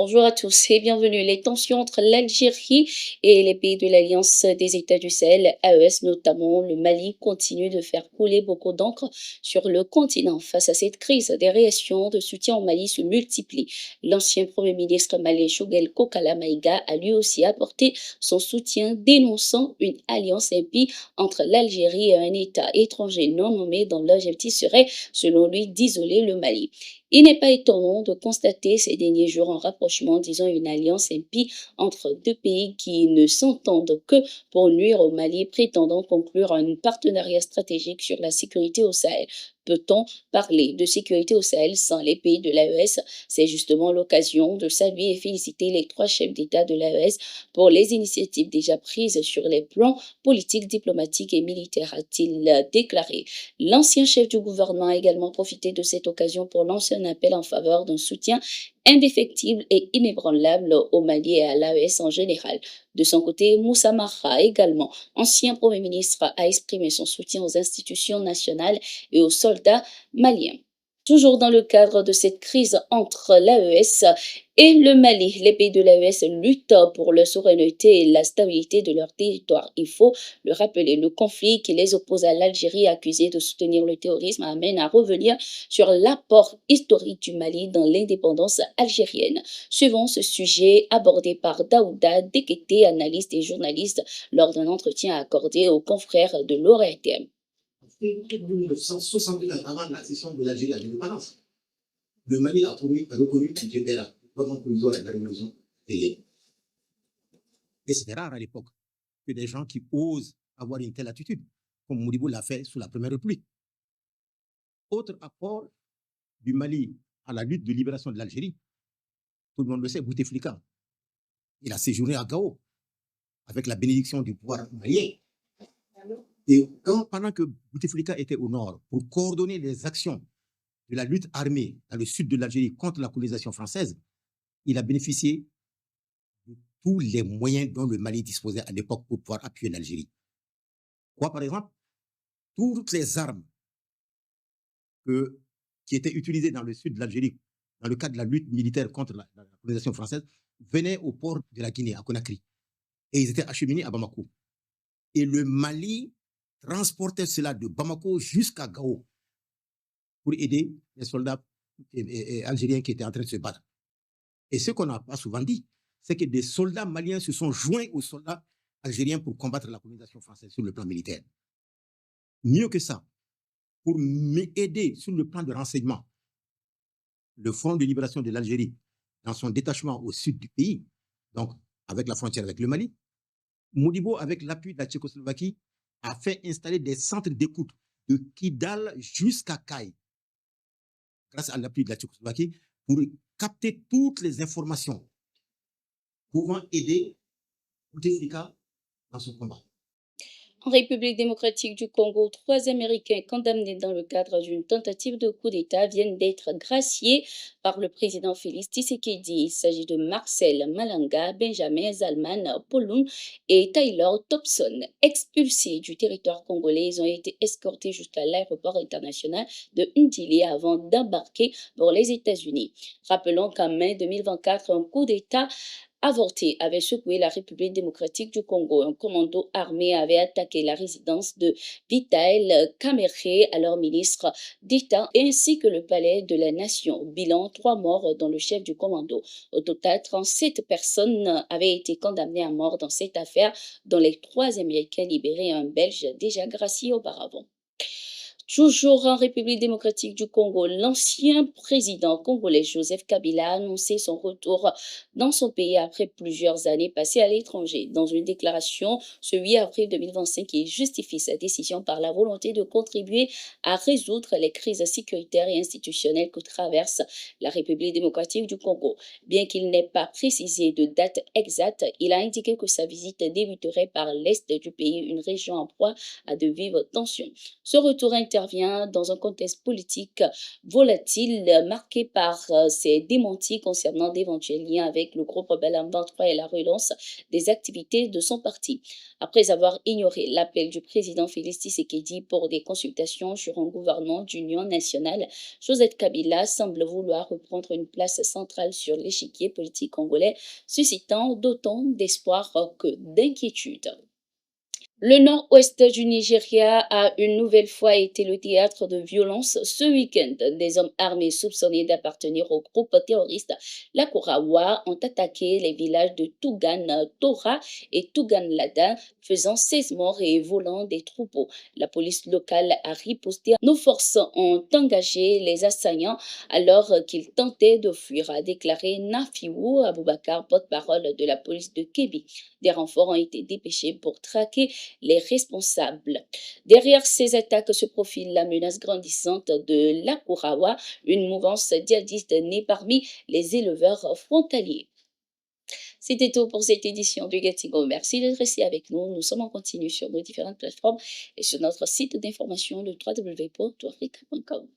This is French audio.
Bonjour à tous et bienvenue. Les tensions entre l'Algérie et les pays de l'Alliance des États du Sahel, AES notamment le Mali, continuent de faire couler beaucoup d'encre sur le continent. Face à cette crise, des réactions de soutien au Mali se multiplient. L'ancien Premier ministre malien Choguel Kokala Maïga a lui aussi apporté son soutien, dénonçant une alliance impie entre l'Algérie et un État étranger non nommé dont l'objectif serait, selon lui, d'isoler le Mali. Il n'est pas étonnant de constater ces derniers jours un rapprochement, disons une alliance impie entre deux pays qui ne s'entendent que pour nuire au Mali, prétendant conclure un partenariat stratégique sur la sécurité au Sahel. Peut-on parler de sécurité au Sahel sans les pays de l'AES? C'est justement l'occasion de saluer et féliciter les trois chefs d'État de l'AES pour les initiatives déjà prises sur les plans politiques, diplomatiques et militaires, a-t-il déclaré. L'ancien chef du gouvernement a également profité de cette occasion pour lancer un appel en faveur d'un soutien indéfectible et inébranlable au Mali et à l'AES en général. De son côté, Moussa Marra, également ancien Premier ministre, a exprimé son soutien aux institutions nationales et aux soldats maliens. Toujours dans le cadre de cette crise entre l'AES et le Mali, les pays de l'AES luttent pour la souveraineté et la stabilité de leur territoire. Il faut le rappeler, le conflit qui les oppose à l'Algérie, accusée de soutenir le terrorisme, amène à revenir sur l'apport historique du Mali dans l'indépendance algérienne. Suivant ce sujet abordé par Daouda Dekete, analyste et journaliste, lors d'un entretien accordé aux confrères de l'ORTM. En 1964, avant l'accession de l'Algérie à l'indépendance, le Mali a reconnu qu'il était là, pendant que nous avons la révolution. Et c'était rare à l'époque que des gens qui osent avoir une telle attitude, comme Modibo l'a fait sous la Première République. Autre apport du Mali à la lutte de libération de l'Algérie, tout le monde le sait, Bouteflika. Il a séjourné à Gao avec la bénédiction du pouvoir malien. Et pendant que Bouteflika était au nord pour coordonner les actions de la lutte armée dans le sud de l'Algérie contre la colonisation française, il a bénéficié de tous les moyens dont le Mali disposait à l'époque pour pouvoir appuyer l'Algérie. Quoi, par exemple? Toutes les armes qui étaient utilisées dans le sud de l'Algérie, dans le cadre de la lutte militaire contre la colonisation française, venaient au port de la Guinée, à Conakry. Et ils étaient acheminés à Bamako. Et le Mali transportait cela de Bamako jusqu'à Gao pour aider les soldats algériens qui étaient en train de se battre. Et ce qu'on n'a pas souvent dit, c'est que des soldats maliens se sont joints aux soldats algériens pour combattre la colonisation française sur le plan militaire. Mieux que ça, pour aider sur le plan de renseignement, le Front de libération de l'Algérie, dans son détachement au sud du pays, donc avec la frontière avec le Mali, Modibo, avec l'appui de la Tchécoslovaquie, a fait installer des centres d'écoute de Kidal jusqu'à Kayes, grâce à l'appui de la Tchécoslovaquie, pour capter toutes les informations pouvant aider Bouteflika dans son combat. En République démocratique du Congo, trois Américains condamnés dans le cadre d'une tentative de coup d'État viennent d'être graciés par le président Félix Tshisekedi. Il s'agit de Marcel Malanga, Benjamin Zalman Poloun et Tyler Thompson. Expulsés du territoire congolais, ils ont été escortés jusqu'à l'aéroport international de Ndili avant d'embarquer pour les États-Unis. Rappelons qu'en mai 2024, un coup d'État avorté avait secoué la République démocratique du Congo. Un commando armé avait attaqué la résidence de Vital Kamerhe, alors ministre d'État, ainsi que le palais de la Nation. Bilan, 3 morts dont le chef du commando. Au total, 37 personnes avaient été condamnées à mort dans cette affaire, dont les 3 Américains libérés et un Belge déjà gracié auparavant. Toujours en République démocratique du Congo, l'ancien président congolais Joseph Kabila a annoncé son retour dans son pays après plusieurs années passées à l'étranger. Dans une déclaration ce 8 avril 2025, il justifie sa décision par la volonté de contribuer à résoudre les crises sécuritaires et institutionnelles que traverse la République démocratique du Congo. Bien qu'il n'ait pas précisé de date exacte, il a indiqué que sa visite débuterait par l'est du pays, une région en proie à de vives tensions. Ce retour intervient intervient dans un contexte politique volatile marqué par ces démentis concernant d'éventuels liens avec le groupe rebelle M23 et la relance des activités de son parti. Après avoir ignoré l'appel du président Félix Tshisekedi pour des consultations sur un gouvernement d'union nationale, Joseph Kabila semble vouloir reprendre une place centrale sur l'échiquier politique congolais, suscitant d'autant d'espoir que d'inquiétude. Le nord-ouest du Nigeria a une nouvelle fois été le théâtre de violences ce week-end. Des hommes armés soupçonnés d'appartenir au groupe terroriste Lakurawa ont attaqué les villages de Tougan Tora et Tougan Lada, faisant 16 morts et volant des troupeaux. La police locale a riposté. Nos forces ont engagé les assaillants alors qu'ils tentaient de fuir, a déclaré Nafiou Aboubakar, porte-parole de la police de Kébi. Des renforts ont été dépêchés pour traquer les responsables. Derrière ces attaques se profile la menace grandissante de l'Akurawa, une mouvance djihadiste née parmi les éleveurs frontaliers. C'était tout pour cette édition du Gatigo. Merci d'être resté avec nous. Nous sommes en continu sur nos différentes plateformes et sur notre site d'information le www.tourafrica.com.